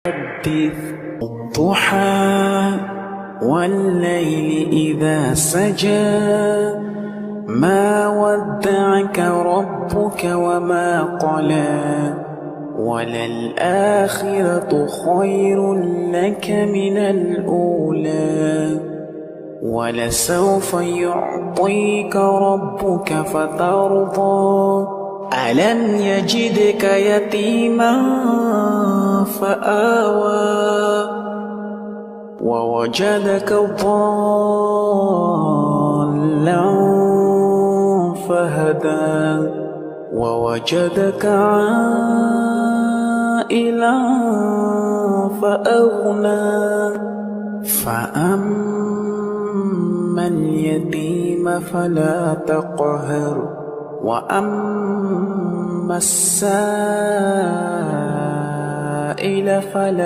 حدث الضحى والليل إذا سجى ما ودعك ربك وما قلى وللآخرة خير لك من الأولى ولسوف يعطيك ربك فترضى ألم يجدك يتيما فآوى ووجدك ضالا فهدى ووجدك عائلا فأغنى فأما اليتيم فلا تقهر وأما السائل فلا